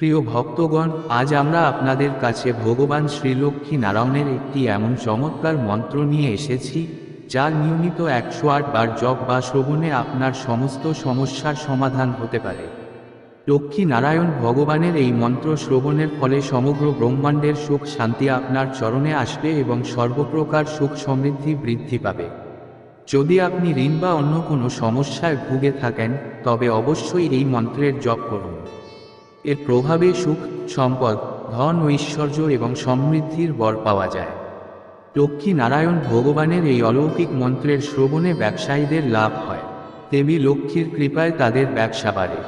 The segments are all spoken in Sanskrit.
প্রিয় ভক্তগণ, আজ আমরা আপনাদের কাছে ভগবান শ্রীলক্ষ্মী নারায়ণের একটি এমন চমৎকার মন্ত্র নিয়ে এসেছি যার নিয়মিত 108 বার জপ বা শ্রবণে আপনার সমস্ত সমস্যার সমাধান হতে পারে। লক্ষ্মী নারায়ণ ভগবানের এই মন্ত্র শ্রবণের ফলে সমগ্র ব্রহ্মাণ্ডের সুখ শান্তি আপনার চরণে আসবে এবং সর্বপ্রকার সুখ সমৃদ্ধি বৃদ্ধি পাবে। যদি আপনি ঋণ বা অন্য কোনো সমস্যায় ভুগে থাকেন, তবে অবশ্যই এই মন্ত্রের জপ করুন। এর প্রভাবে সুখ, সম্পদ, ধন, ঐশ্বর্য এবং সমৃদ্ধির বর পাওয়া যায়। লক্ষ্মী নারায়ণ ভগবানের এই অলৌকিক মন্ত্রের শ্রবণে ব্যবসায়ীদের লাভ হয়। দেবী লক্ষ্মীর কৃপায় তাদের ব্যবসা বাড়ে।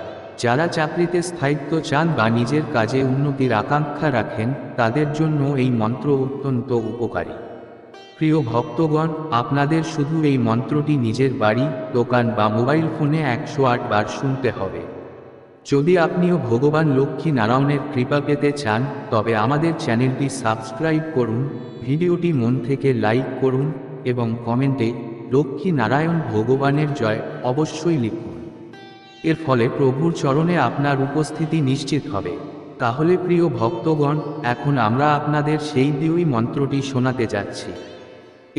যারা চাকরিতে স্থায়িত্ব চান বা নিজের কাজে উন্নতির আকাঙ্ক্ষা রাখেন, তাদের জন্য এই মন্ত্র অত্যন্ত উপকারী। প্রিয় ভক্তগণ, আপনাদের শুধু এই মন্ত্রটি নিজের বাড়ি, দোকান বা মোবাইল ফোনে 108 বার শুনতে হবে। যদি আপনিও ভগবান লক্ষ্মী নারায়ণের কৃপা পেতে চান, তবে আমাদের চ্যানেলটি সাবস্ক্রাইব করুন, ভিডিওটি মন থেকে লাইক করুন এবং কমেন্টে লক্ষ্মী নারায়ণ ভগবানের জয় অবশ্যই লিখুন। এর ফলে প্রভুর চরণে আপনার উপস্থিতি নিশ্চিত হবে। তাহলে প্রিয় ভক্তগণ, এখন আমরা আপনাদের সেই দুই মন্ত্রটি শোনাতে যাচ্ছি।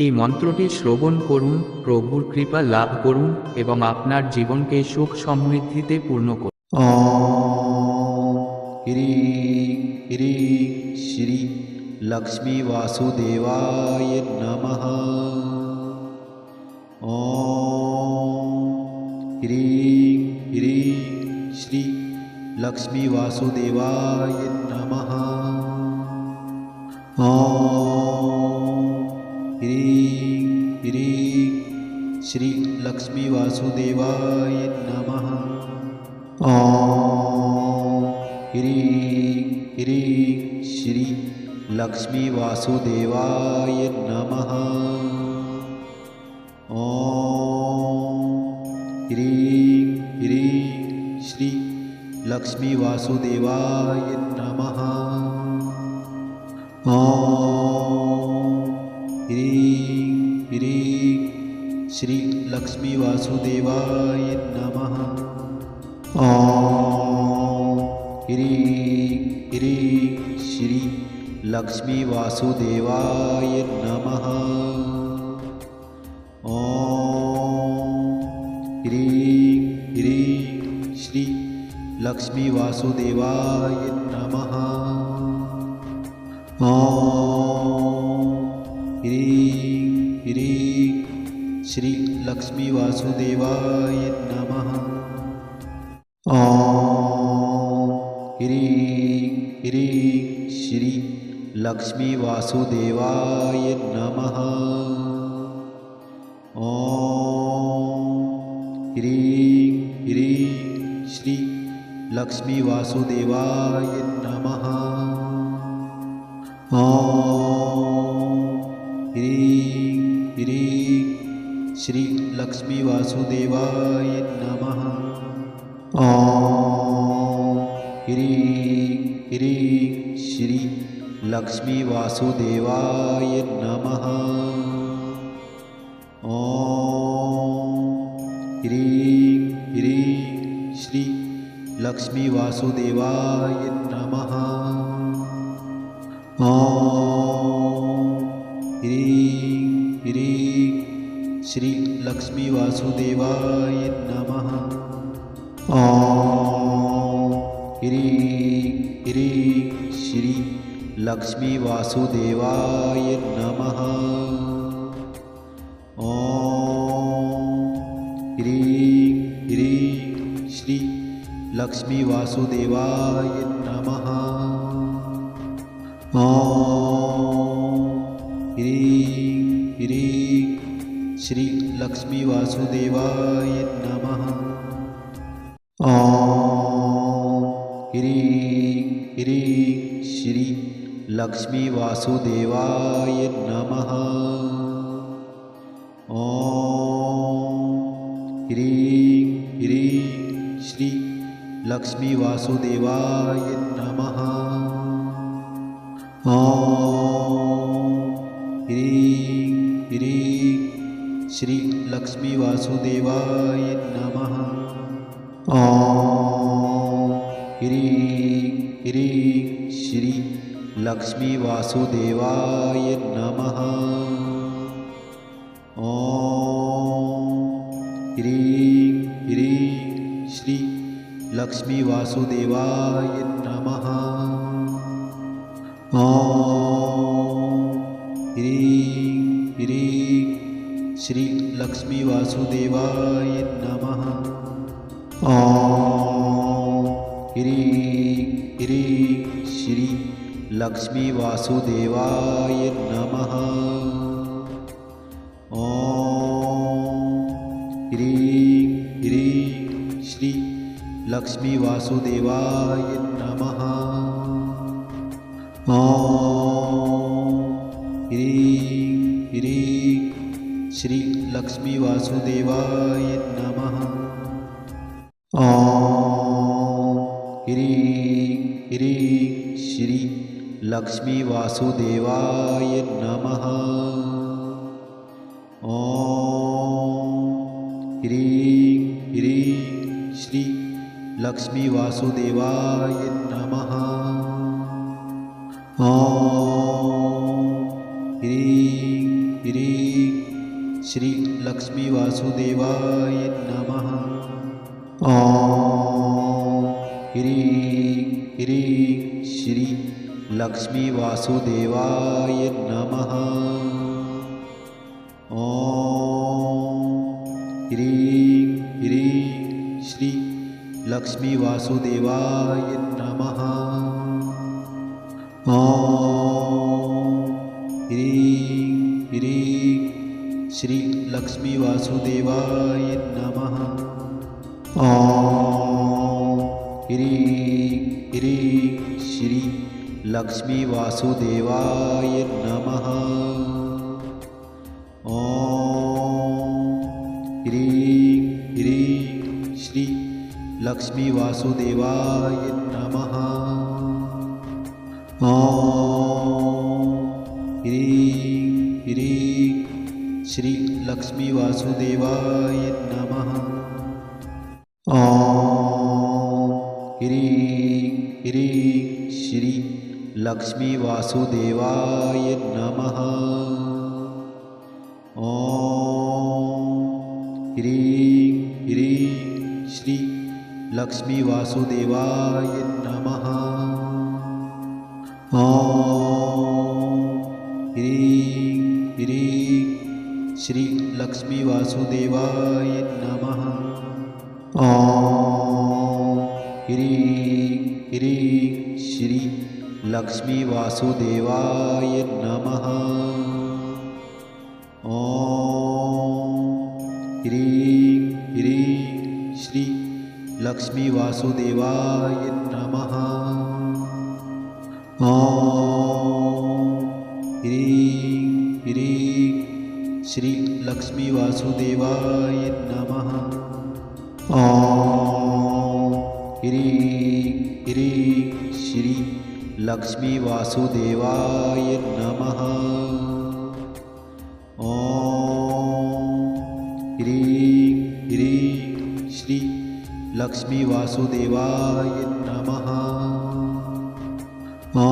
এই মন্ত্রটি শ্রবণ করুন, প্রভুর কৃপা লাভ করুন এবং আপনার জীবনকে সুখ সমৃদ্ধিতে পূর্ণ করুন। ॐ ह्रीं ह्रीं श्री लक्ष्मी वासुदेवाय नमः। ॐ ह्रीं ह्रीं श्री लक्ष्मी वासुदेवाय नमः। ॐ ह्रीं ह्रीं श्री लक्ष्मी वासुदेवाय नमः। ॐ ह्रीं ह्रीं श्री लक्ष्मी वासुदेवाय नमः। ॐ ह्रीं ह्रीं श्री लक्ष्मी वासुदेवाय नमः। ॐ ह्रीं ह्रीं श्री लक्ष्मी वासुदेवाय नमः। ॐ ह्रीं ह्रीं श्री लक्ष्मी वासुदेवाय नमः। ॐ ह्रीं ह्रीं श्री लक्ष्मी वासुदेवाय नमः। ॐ ह्रीं ह्रीं श्री लक्ष्मी वासुदेवाय नमः। ॐ ह्रीं ह्रीं श्री लक्ष्मी वासुदेवाय नमः। ॐ ह्रीं ह्रीं श्री लक्ष्मी वासुदेवाय नमः। ॐ ह्रीं ह्रीं श्री लक्ष्मी वासुदेवाय नमः। ॐ ह्रीं ह्रीं श्री लक्ष्मी वासुदेवाय नमः। ॐ ह्रीं ह्रीं श्री लक्ष्मी वासुदेवाय नमः। ॐ ह्रीं ह्रीं श्री लक्ष्मी वासुदेवाय नमः। ॐ ह्रीं ह्रीं श्री लक्ष्मी वासुदेवाय नमः। ॐ ह्रीं ह्रीं श्री लक्ष्मी वासुदेवाय नमः। ॐ ह्रीं ह्रीं श्री लक्ष्मी वासुदेवाय नमः। ॐ ह्रीं ह्रीं श्री लक्ष्मी वासुदेवाय नमः। ॐ ह्रीं ह्रीं श्री लक्ष्मी वासुदेवाय नमः। ॐ ह्रीं ह्रीं श्री लक्ष्मी वासुदेवाय नमः। ॐ ह्रीं ह्रीं श्री लक्ष्मी वासुदेवाय नमः। ॐ ह्रीं ह्रीं श्री लक्ष्मी वासुदेवाय नमः। ॐ ह्रीं ह्रीं श्री लक्ष्मी वासुदेवाय नमः। ॐ ह्रीं ह्रीं श्री लक्ष्मी वासुदेवाय नमः। ॐ ह्रीं ह्रीं श्री लक्ष्मी वासुदेवाय नमः। ॐ ह्रीं ह्रीं श्री लक्ष्मी वासुदेवाय नमः। ॐ ह्रीं ह्रीं श्री लक्ष्मी वासुदेवाय नमः। ॐ ह्रीं ह्रीं श्री लक्ष्मी वासुदेवाय नमः। ॐ ह्रीं ह्रीं श्री लक्ष्मी वासुदेवाय नमः। ॐ ह्रीं ह्रीं श्री लक्ष्मी वासुदेवाय नमः। ॐ ह्रीं ह्रीं श्री लक्ष्मी वासुदेवाय नमः। ॐ ह्रीं ह्रीं श्री लक्ष्मी वासुदेवाय नमः। ॐ ह्रीं ह्रीं श्री लक्ष्मी वासुदेवाय नमः। ॐ ह्रीं ह्रीं श्री लक्ष्मी वासुदेवाय नमः। ॐ ह्रीं ह्रीं श्री लक्ष्मी वासुदेवाय नमः। ॐ ह्रीं ह्रीं श्री लक्ष्मी वासुदेवाय नमः। ॐ ह्रीं ह्रीं श्री लक्ष्मी वासुदेवाय नमः। ॐ ह्रीं ह्रीं श्री लक्ष्मी वासुदेवाय नमः। ॐ ह्रीं ह्रीं श्री लक्ष्मी वासुदेवाय नमः। ॐ ह्रीं ह्रीं श्री लक्ष्मी वासुदेवाय नमः। ॐ ह्रीं ह्रीं श्री लक्ष्मी वासुदेवाय नमः। ॐ ह्रीं ह्रीं श्री लक्ष्मी वासुदेवाय नमः। ॐ ह्रीं ह्रीं श्री लक्ष्मी वासुदेवाय नमः। ॐ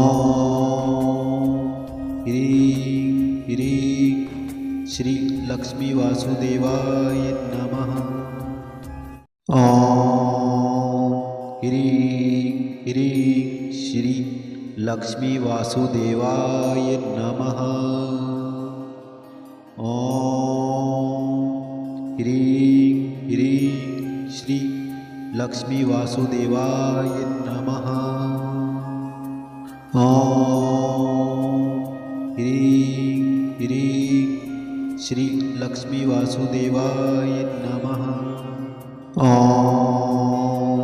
ह्रीं ह्रीं श्री लक्ष्मी वासुदेवाय नमः। ॐ ह्रीं ह्रीं श्री लक्ष्मी वासुदेवाय नमः। ॐ ह्रीं ह्रीं श्री लक्ष्मी वासुदेवाय नमः। ॐ ह्रीं ह्रीं श्री लक्ष्मी वासुदेवाय नमः। ॐ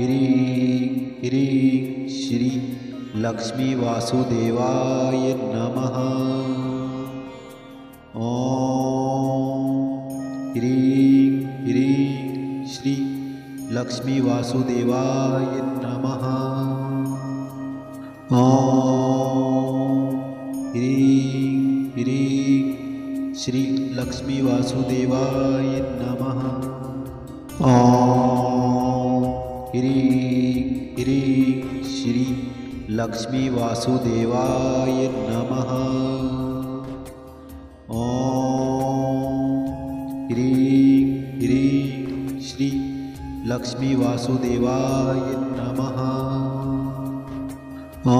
ह्रीं ह्रीं श्री लक्ष्मी वासुदेवाय नमः। ॐ ह्रीं ह्रीं श्री लक्ष्मी वासुदेवाय नमः। ॐ ह्रीं ह्रीं श्री लक्ष्मी वासुदेवाय नमः। ॐ ह्रीं ह्रीं श्री लक्ष्मी वासुदेवाय नमः। ॐ ह्रीं ह्रीं श्री लक्ष्मी वासुदेवाय नमः। ॐ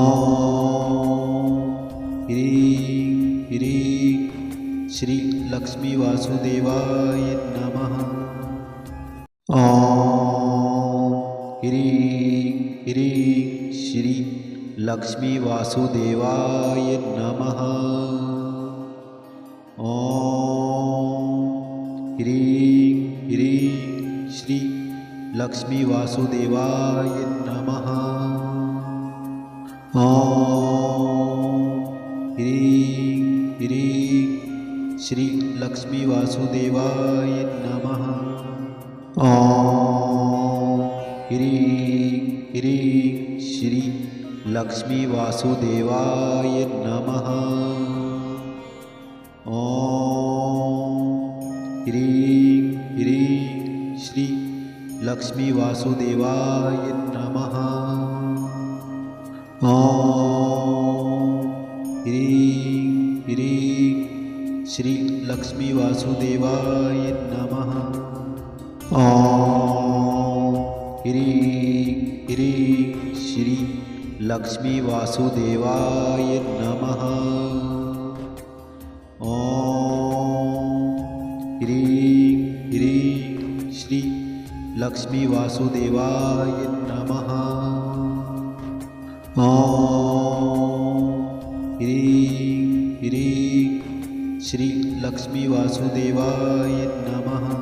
ह्रीं ह्रीं श्री लक्ष्मी वासुदेवाय नमः। ॐ ह्रीं ह्रीं श्री लक्ष्मी वासुदेवाय नमः। ॐ ह्रीं ह्रीं श्री लक्ष्मी वासुदेवाय नमः। ॐ ह्रीं ह्रीं श्री लक्ष्मी वासुदेवाय नमः। ॐ ह्रीं ह्रीं श्री लक्ष्मी वासुदेवाय नमः। ॐ ह्रीं ह्रीं श्री लक्ष्मी वासुदेवाय नमः। ॐ ह्रीं ह्रीं श्री लक्ष्मी वासुदेवाय नमः। ॐ ह्रीं ह्रीं श्री लक्ष्मी वासुदेवाय नमः। ॐ ह्रीं ह्रीं श्री लक्ष्मी वासुदेवाय नमः। ॐ ह्रीं ह्रीं श्री लक्ष्मी वासुदेवाय नमः।